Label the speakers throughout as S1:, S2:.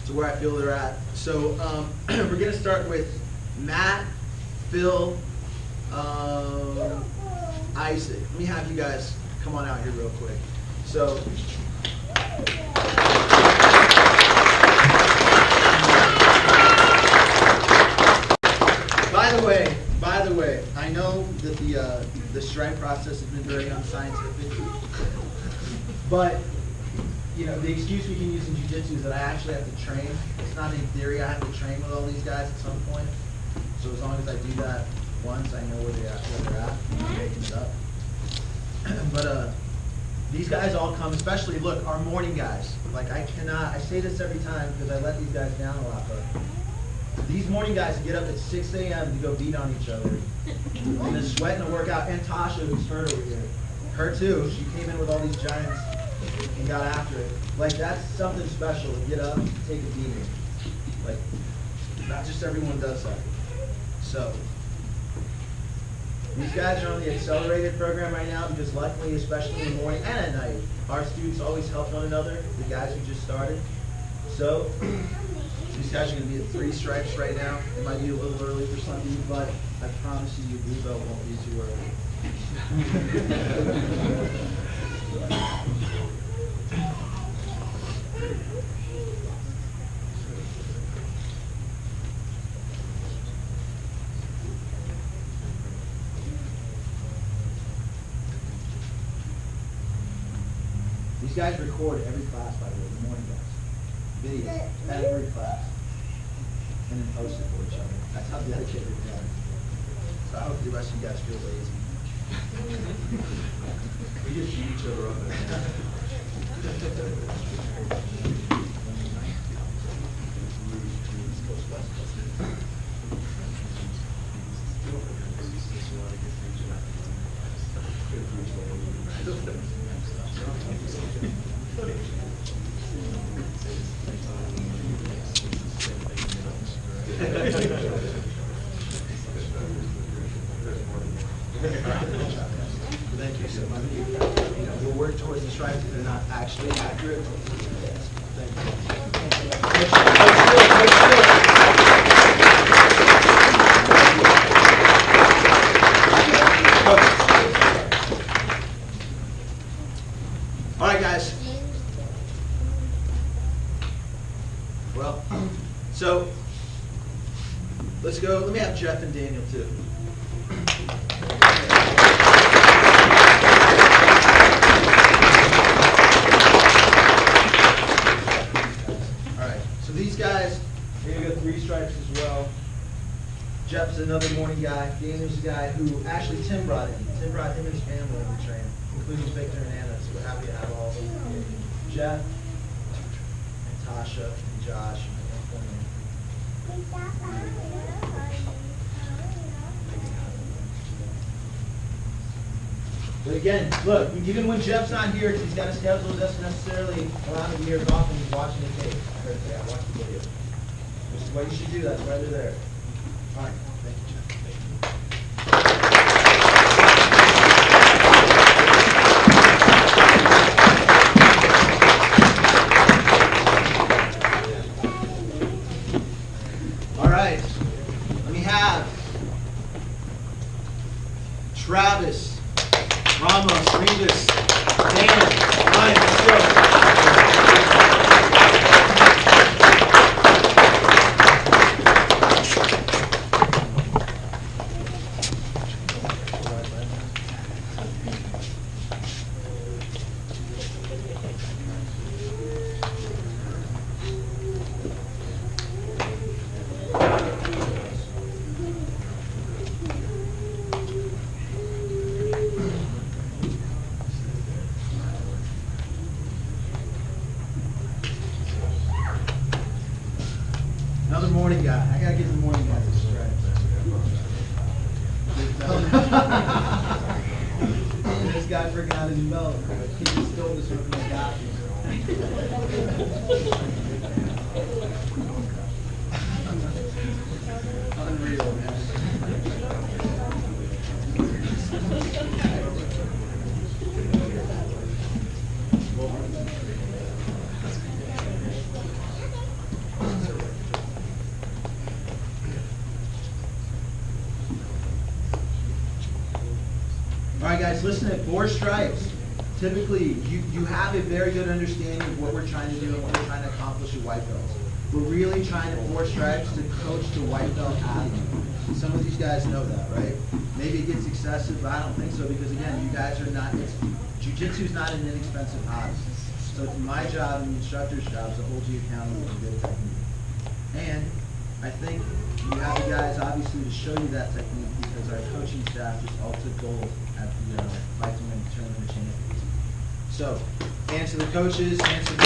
S1: to where I feel they're at. So we're going to start with Matt, Phil, Isaac. Let me have you guys come on out here real quick. So, by the way, I know that the stripe process has been very unscientific, but you know, the excuse we can use in jiu-jitsu is that I actually have to train. It's not in theory. I have to train with all these guys at some point. So as long as I do that once, I know where they're at. I'm making it up. But these guys all come, especially, look, our morning guys. Like, I say this every time because I let these guys down a lot, but these morning guys get up at 6 a.m. to go beat on each other. And they're sweating to work out. And Tasha, who's hurt over here. Her too. She came in with all these giants and got after it. Like, that's something special to get up and take a beating. Like, not just everyone does that. So, these guys are on the accelerated program right now because luckily, especially in the morning and at night, our students always help one another, the guys who just started. So, these guys are going to be at 3 stripes right now. It might be a little early for some of you, but I promise you, your blue belt won't be too early. These guys record every class, by the way, the morning guys. Video, every class. And then post it for each other. That's how dedicated we are. So I hope the rest of you guys feel lazy. We just beat each other up. Thank you so much. You know, we'll work towards the stripes if they're not actually accurate. Thank you. All right, guys. Well, so let's go. Let me have Jeff and Daniel too. These guys, they're going to go 3 stripes as well. Jeff's another morning guy. Daniel's a guy who actually Tim brought in. Tim brought him and his family in to train, including Victor and Anna, so we're happy to have all of them. Jeff, and Tasha, and Josh, But again, look, even when Jeff's not here, because he's got a schedule that doesn't necessarily allow him to be here as often, he's watching the tape. I watched the video. Which is what you should do. That's why they're there. All right. Thank you, Jeff. Thank you. All right. Let me have Travis, Ramos, Regis, Dana, Ryan, let's go. Another morning guy. I gotta give the morning guy this strike. This guy freaking out his belt. He just stole this one from the guy. Unreal, man. right, guys, listen, at 4 stripes, typically you have a very good understanding of what we're trying to do and what we're trying to accomplish at white belts. We're really trying at 4 stripes to coach the white belt athlete. Some of these guys know that, right? Maybe it gets excessive, but I don't think so, because again, you guys are not, jiu-jitsu is not an inexpensive hobby. So it's my job and the instructor's job to hold you accountable for good technique. And I think you have the guys, obviously, to show you that technique, because our coaching staff just all took gold at the Fight to Win Tournament of Champions. So, hands to the coaches, hands to the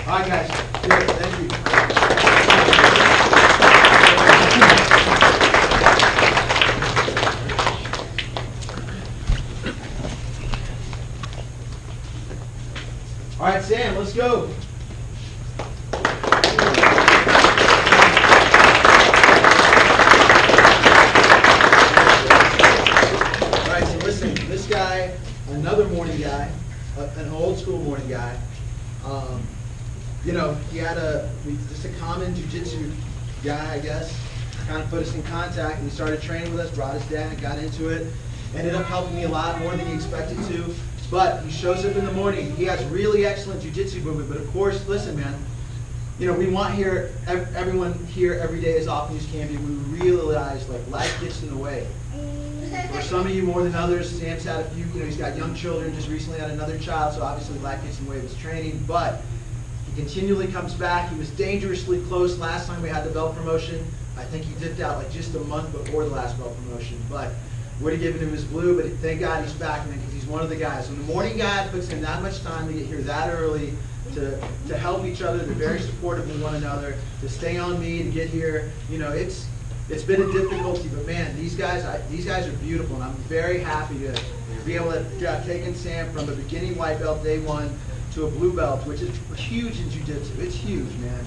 S1: All right, guys. Great. Thank you. All right, Sam, let's go. All right, so listen, this guy, another morning guy, an old school morning guy. You know, he had just a common jiu-jitsu guy, I guess, kind of put us in contact, and he started training with us, brought his dad, got into it, ended up helping me a lot more than he expected to, but he shows up in the morning, he has really excellent jiu-jitsu movement, but of course, listen, man, you know, we want everyone here every day as often as can be. We realize, like, life gets in the way. For some of you more than others, Sam's had a few, you know, he's got young children, just recently had another child, so obviously life gets in the way of his training, but he continually comes back. He was dangerously close last time we had the belt promotion. I think he dipped out like just a month before the last belt promotion, but would have given him his blue, but thank God he's back, man, because he's one of the guys. When the morning guy puts in that much time to get here that early, to help each other, they're very supportive of one another, to stay on me, to get here, you know, it's been a difficulty, but man, these guys are beautiful, and I'm very happy to be able to have taken Sam from the beginning white belt day 1 to a blue belt, which is huge in jiu-jitsu. It's huge, man.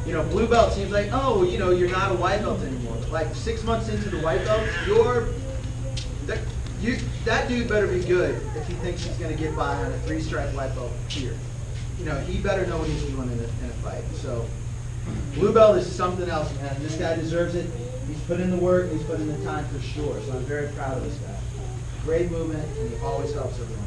S1: You know, blue belt seems like, oh, you know, you're not a white belt anymore. Like 6 months into the white belt, that dude better be good if he thinks he's going to get by on a 3-stripe white belt here. You know, he better know what he's doing in a fight. So, blue belt is something else, man. This guy deserves it. He's put in the work, he's put in the time for sure. So I'm very proud of this guy. Great movement, and he always helps everyone.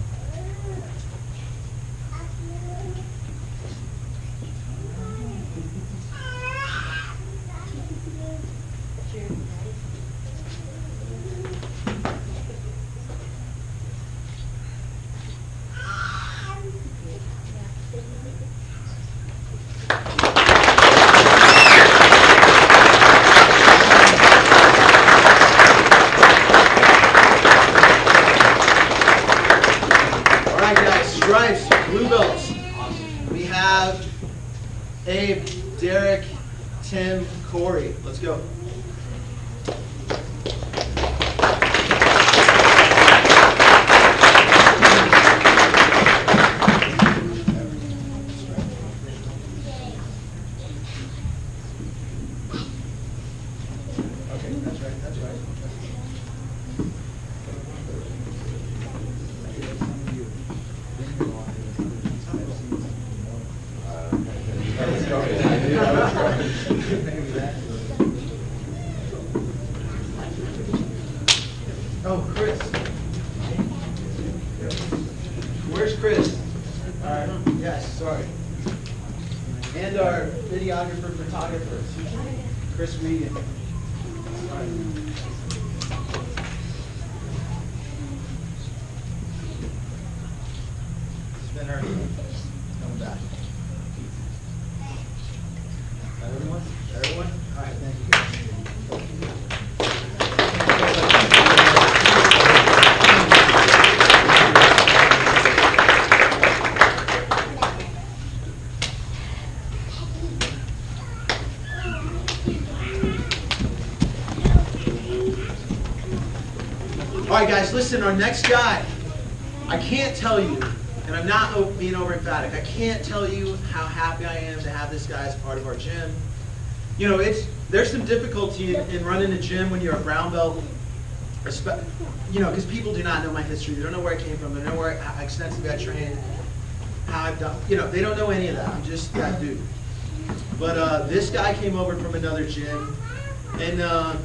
S1: Stripes, blue belts. We have Abe, Derek, Tim, Corey. Let's go. Okay, that's right, that's right. Oh, Chris. Where's Chris? Yes, sorry. And our videographer, photographer, Chris Regan. Spin her. Coming back. Everyone? Everyone? All right, thank you guys. All right, guys, listen, our next guy, I can't tell you, and I'm not being over emphatic, I can't tell you how happy I am to have this guy as part of our gym. You know, there's some difficulty in running a gym when you're a brown belt You know, because people do not know my history. They don't know where I came from. They don't know how extensively I trained, how I've done. You know, they don't know any of that. I'm just that dude. But this guy came over from another gym, and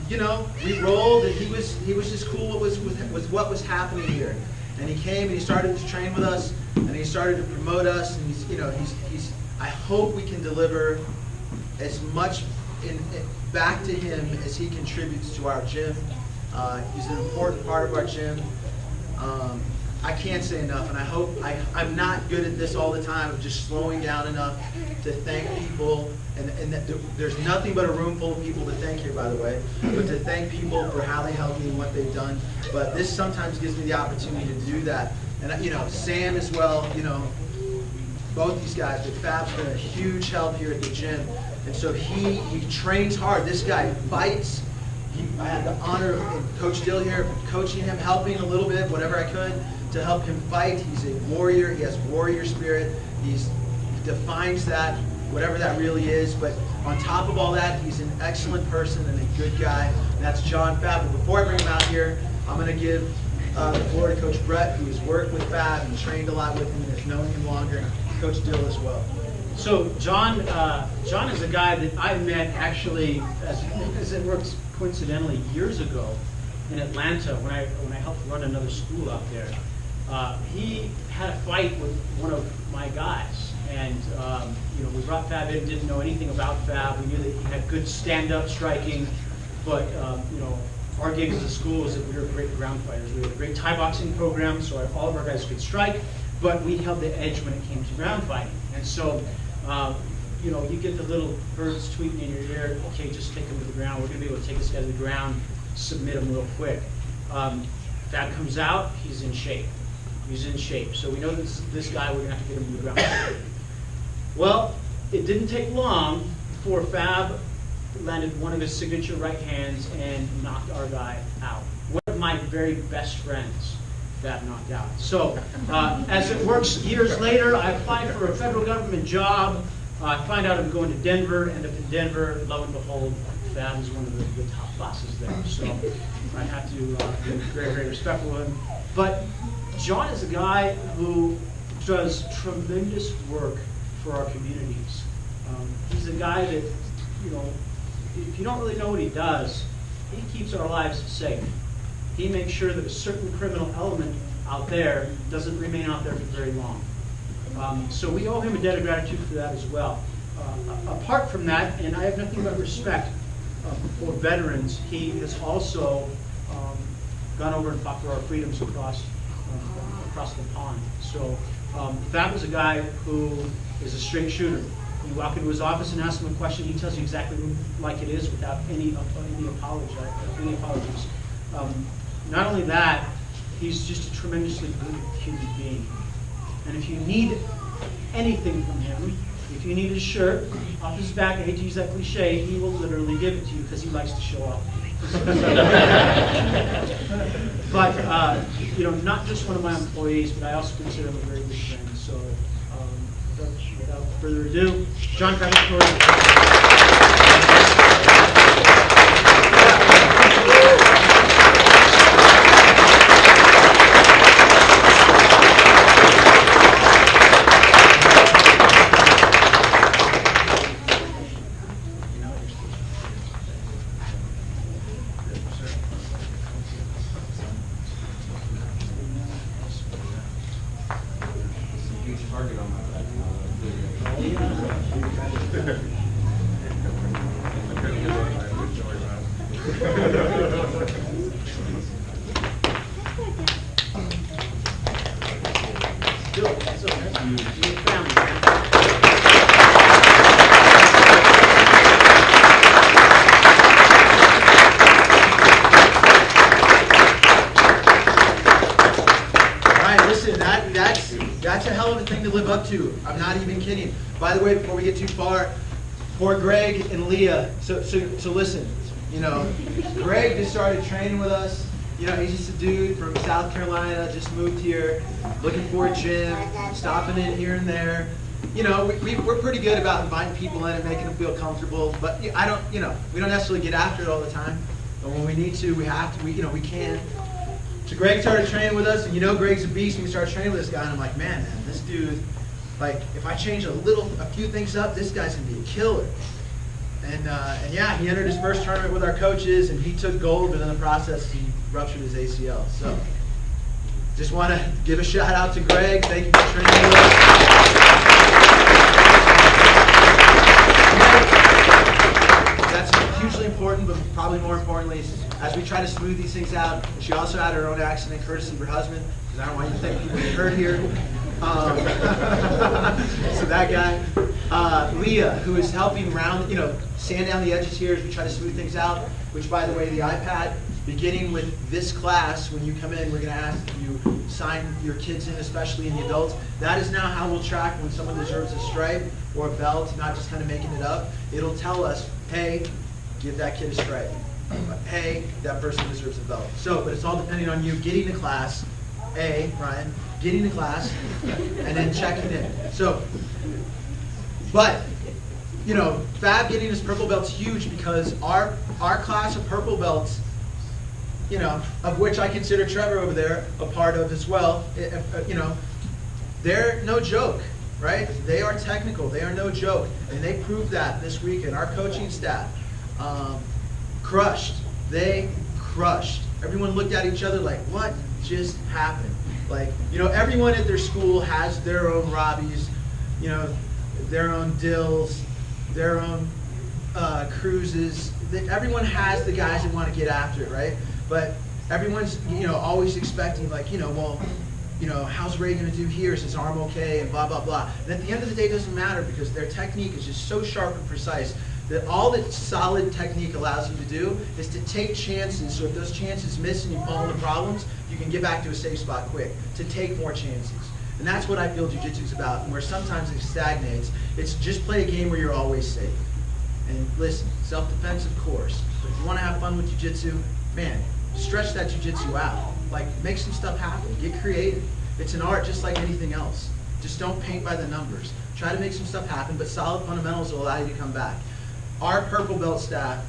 S1: you know, we rolled, and he was just cool with what was happening here. And he came and he started to train with us, and he started to promote us. And he's I hope we can deliver as much back to him as he contributes to our gym. He's an important part of our gym. I can't say enough, and I hope I'm not good at this all the time of just slowing down enough to thank people, and there's nothing but a room full of people to thank here, by the way, but to thank people for how they helped me and what they've done. But this sometimes gives me the opportunity to do that, and you know, Sam as well, you know, both these guys, but Fab's been a huge help here at the gym, and so he trains hard. This guy fights. I had the honor of Coach Dill here, coaching him, helping a little bit, whatever I could, to help him fight. He's a warrior. He has warrior spirit. He defines that, whatever that really is. But on top of all that, he's an excellent person and a good guy. And that's John Fab. But before I bring him out here, I'm going to give the floor to Coach Brett, who has worked with Fab and trained a lot with him and has known him longer, and Coach Dill as well.
S2: So John is a guy that I met actually, as it works coincidentally, years ago in Atlanta when I helped run another school out there. He had a fight with one of my guys, and you know, we brought Fab in, didn't know anything about Fab. We knew that he had good stand-up striking, but you know, our gig as a school was that we were great ground fighters. We had a great Thai boxing program, so all of our guys could strike, but we held the edge when it came to ground fighting. And so, you know, you get the little birds tweeting in your ear, okay, just take him to the ground. We're going to be able to take this guy to the ground, submit him real quick. Fab comes out, he's in shape. He's in shape. So we know this guy, we're going to have to get him to the ground. Well, it didn't take long before Fab landed one of his signature right hands and knocked our guy out. One of my very best friends Fab knocked out. So as it works, years later, I applied for a federal government job. I find out I'm going to Denver, end up in Denver. Lo and behold, Fab is one of the top bosses there. So I have to be very, very respectful of him. But John is a guy who does tremendous work for our communities. He's a guy that, you know, if you don't really know what he does, he keeps our lives safe. He makes sure that a certain criminal element out there doesn't remain out there for very long. So we owe him a debt of gratitude for that as well. Apart from that, and I have nothing but respect for veterans, he has also gone over and fought for our freedoms across the pond. So Fab is a guy who is a straight shooter. You walk into his office and ask him a question, he tells you exactly like it is without any apologies. Not only that, he's just a tremendously good human being. And if you need anything from him, if you need his shirt off his back, I hate to use that cliche, he will literally give it to you because he likes to show off. But, you know, not just one of my employees, but I also consider him a very good friend. So, without further ado, John Craig.
S1: That's a hell of a thing to live up to. I'm not even kidding. By the way, before we get too far, poor Greg and Leah. So listen, you know, Greg just started training with us. You know, he's just a dude from South Carolina, just moved here, looking for a gym, stopping in here and there. You know, we're pretty good about inviting people in and making them feel comfortable, but we don't necessarily get after it all the time. But when we need to, we have to, we can't. So Greg started training with us, and Greg's a beast when we started training with this guy, and I'm like, man, this dude, like, if I change a few things up, this guy's gonna be a killer. And yeah, he entered his first tournament with our coaches, and he took gold, but in the process, he ruptured his ACL. So, just want to give a shout out to Greg. Thank you for training with us. That's hugely important, but probably more importantly, as we try to smooth these things out, she also had her own accident courtesy of her husband, because I don't want you to think people get hurt here. So that guy, Leah, who is helping sand down the edges here as we try to smooth things out, which, by the way, the iPad, beginning with this class, when you come in, we're going to ask that you sign your kids in, especially in the adults. That is now how we'll track when someone deserves a stripe or a belt, not just kind of making it up. It'll tell us, hey, give that kid a stripe. Hey, that person deserves a belt. So, but it's all depending on you getting to class, Ryan, getting to class, and then checking in. So, but, Fab getting his purple belt's huge because our class of purple belts, of which I consider Trevor over there a part of as well, they're no joke, right? They are technical. They are no joke. And they proved that this weekend. Our coaching staff crushed. They crushed. Everyone looked at each other like, what just happened? Like, everyone at their school has their own Robbies, their own Dills, their own Cruises. Everyone has the guys that want to get after it, right? But everyone's, always expecting, like, how's Ray going to do here? Is his arm okay? And blah, blah, blah. And at the end of the day, it doesn't matter because their technique is just so sharp and precise that all that solid technique allows you to do is to take chances. So if those chances miss and you fall into problems, you can get back to a safe spot quick, to take more chances. And that's what I feel jiu-jitsu is about. And where sometimes it stagnates, it's just play a game where you're always safe. And listen, self-defense, of course. But if you want to have fun with jiu-jitsu, man, stretch that jiu-jitsu out. Like, make some stuff happen. Get creative. It's an art just like anything else. Just don't paint by the numbers. Try to make some stuff happen, but solid fundamentals will allow you to come back. Our purple belt staff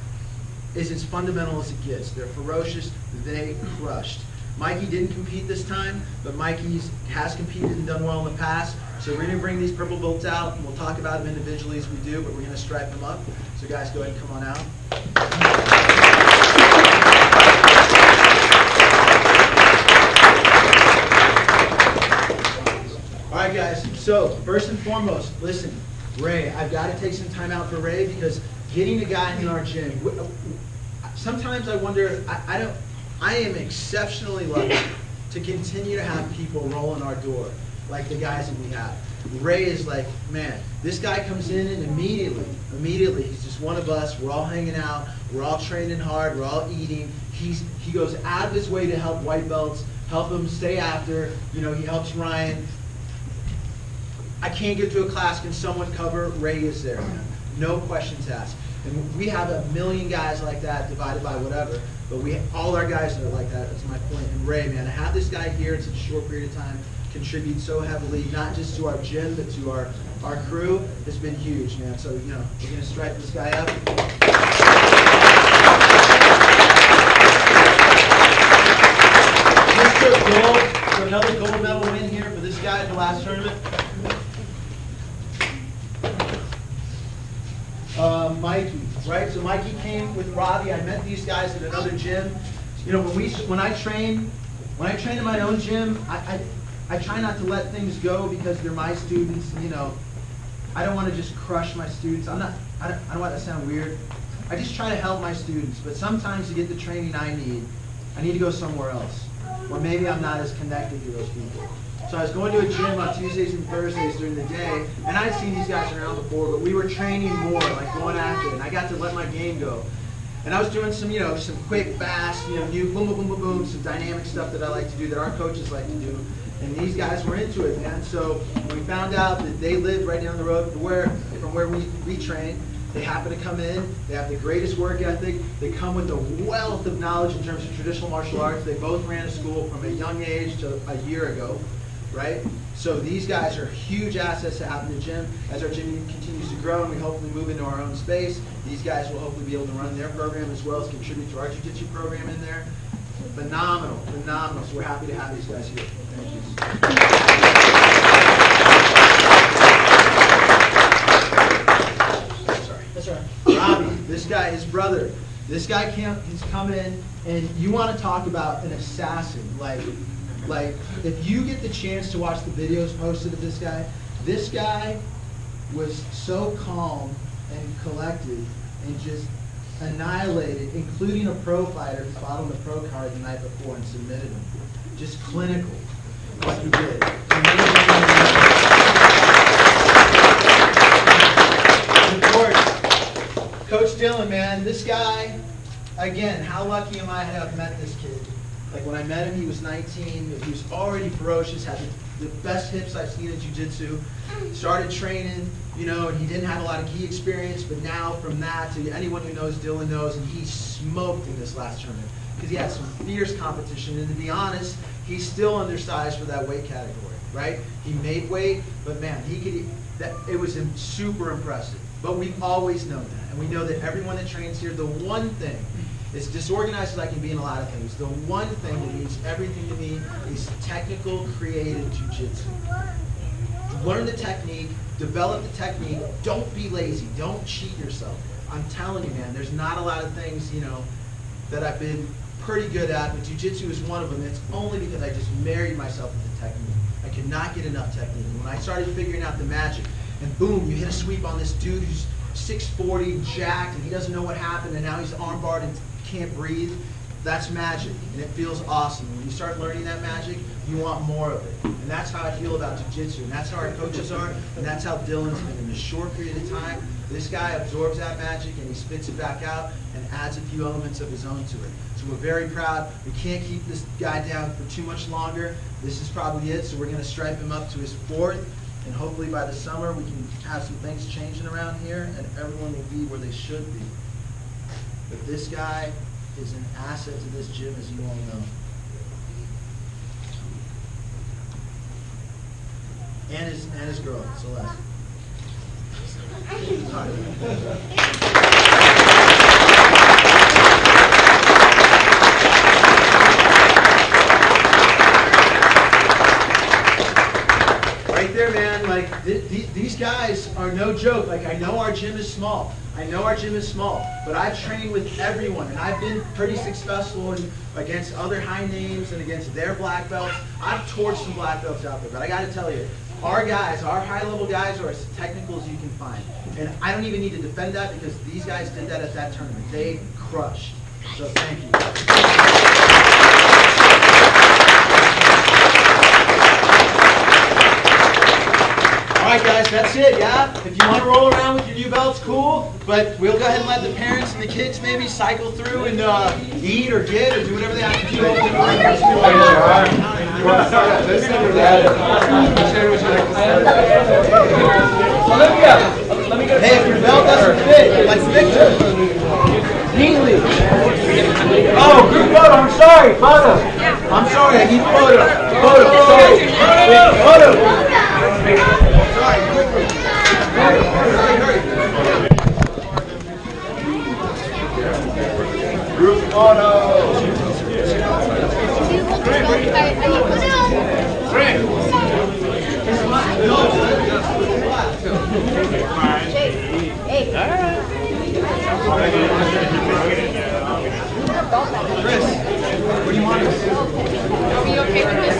S1: is as fundamental as it gets. They're ferocious. They crushed. Mikey didn't compete this time, but Mikey has competed and done well in the past. So we're going to bring these purple belts out, and we'll talk about them individually as we do, but we're going to stripe them up. So guys, go ahead and come on out. All right, guys. So first and foremost, listen, Ray, I've got to take some time out for Ray because getting a guy in our gym, sometimes I wonder, I am exceptionally lucky to continue to have people roll in our door like the guys that we have. Ray is like, man, this guy comes in and immediately, he's just one of us. We're all hanging out. We're all training hard. We're all eating. He goes out of his way to help white belts, help them stay after. He helps Ryan. I can't get to a class. Can someone cover? Ray is there, man. No questions asked. And we have a million guys like that divided by whatever, but all our guys are like that. That's my point. And Ray, man, to have this guy here in such a short period of time contribute so heavily, not just to our gym, but to our crew, has been huge, man. So, we're going to stripe this guy up. Just took gold, so another gold medal win here for this guy at the last tournament. Mikey, right? So Mikey came with Robbie. I met these guys at another gym. When I train in my own gym, I try not to let things go because they're my students. I don't want to just crush my students. I don't want that to sound weird. I just try to help my students. But sometimes to get the training I need to go somewhere else, or maybe I'm not as connected to those people. So I was going to a gym on Tuesdays and Thursdays during the day, and I'd seen these guys around before, but we were training more, like going after it, and I got to let my game go. And I was doing some, some quick, fast, new boom, boom, boom, boom, boom, some dynamic stuff that I like to do, that our coaches like to do. And these guys were into it, man. So when we found out that they lived right down the road from where we train, they happen to come in, they have the greatest work ethic, they come with a wealth of knowledge in terms of traditional martial arts. They both ran a school from a young age to a year ago. right? So these guys are huge assets to have in the gym. As our gym continues to grow and we hopefully move into our own space, these guys will hopefully be able to run their program as well as contribute to our jiu-jitsu program in there. Phenomenal, phenomenal. So we're happy to have these guys here. Thank you. Sorry. That's all right. Robbie, this guy, his brother. This guy he's come in, and you want to talk about an assassin. Like, if you get the chance to watch the videos posted of this guy was so calm and collected and just annihilated, including a pro fighter who fought on the pro card the night before and submitted him. Just clinical, what he did. Of course, Coach Dylan, man, this guy, again, how lucky am I to have met this kid? Like when I met him, he was 19. He was already ferocious, had the best hips I've seen in jiu-jitsu. Started training, you know, and he didn't have a lot of gi experience, but now from that to anyone who knows Dylan knows, and he smoked in this last tournament because he had some fierce competition. And to be honest, he's still undersized for that weight category, right? He made weight, but man, it was super impressive. But we've always known that, and we know that everyone that trains here, the one thing, as disorganized as I can be in a lot of things, the one thing that means everything to me is technical, creative jiu-jitsu. Learn the technique, develop the technique, don't be lazy, don't cheat yourself. I'm telling you, man, there's not a lot of things, you know, that I've been pretty good at, but jiu-jitsu is one of them. It's only because I just married myself with the technique. I could not get enough technique. And when I started figuring out the magic, and boom, you hit a sweep on this dude who's 640, jacked, and he doesn't know what happened, and now he's armbarred and can't breathe. That's magic, and it feels awesome. When you start learning that magic, you want more of it. And that's how I feel about jiu-jitsu, and that's how our coaches are, and that's how Dylan's been. In a short period of time, this guy absorbs that magic, and he spits it back out and adds a few elements of his own to it. So we're very proud. We can't keep this guy down for too much longer. This is probably it, so we're going to stripe him up to his 4th, and hopefully by the summer we can have some things changing around here, and everyone will be where they should be. But this guy is an asset to this gym, as you all know. And his girl, Celeste. Right there, man, like these guys are no joke. Like, I know our gym is small. But I've trained with everyone, and I've been pretty successful against other high names and against their black belts. I've torched some black belts out there, but I got to tell you, our guys, our high-level guys, are as technical as you can find. And I don't even need to defend that because these guys did that at that tournament. They crushed. So thank you. All right, guys, that's it, yeah? If you want to roll around with your new belts, cool. But we'll go ahead and let the parents and the kids maybe cycle through and eat or get or do whatever they have to do. Hey, if your belt doesn't fit, like Victor, neatly. Oh, group photo, I'm sorry, photo. I'm sorry, I need photo. Photo. Group photo. Chris, what do you want? Are we okay with this?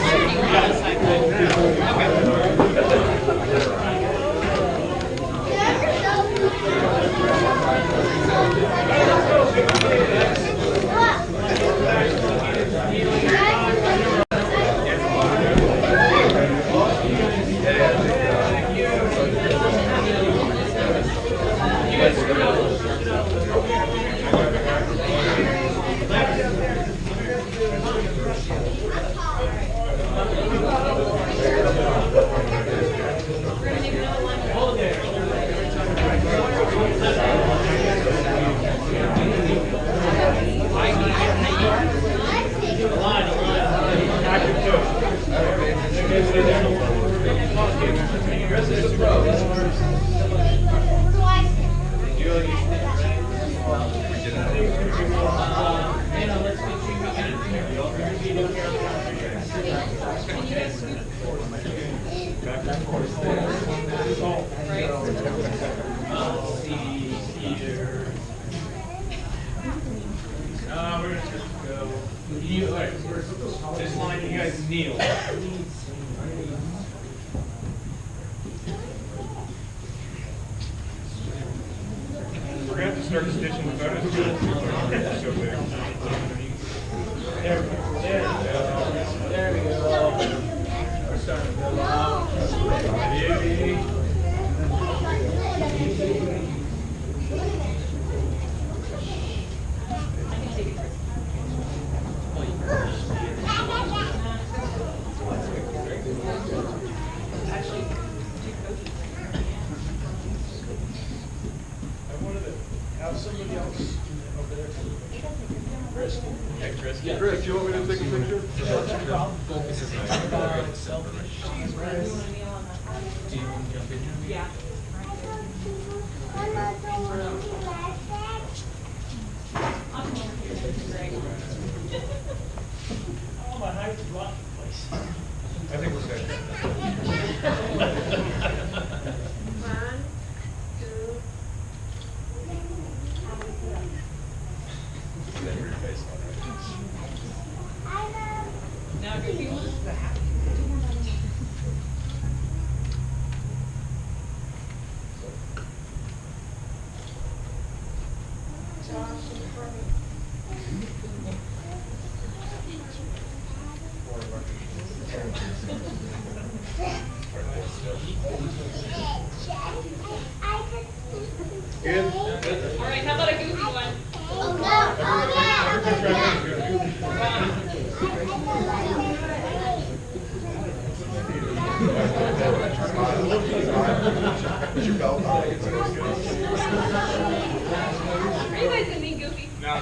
S2: let's get
S3: we're just gonna go. You, this line, you guys kneel. We're gonna have to start stitching the photos. So big. There we go.
S2: There we go. We're starting to go up.
S3: Ready?
S2: Have somebody else over there. Chris.
S3: Hey, Chris.
S2: Yeah.
S4: Chris, you want me to take a picture?
S3: Focus is nice. Do you want to jump in?
S5: Yeah.
S2: Oh, my height is blocking the place.
S3: I think we're good.
S5: One, two. Now, if you want the hat.
S3: Good?
S5: All right, how about a goofy one?
S4: Is your belt on?
S5: Are you guys gonna be goofy?
S3: No.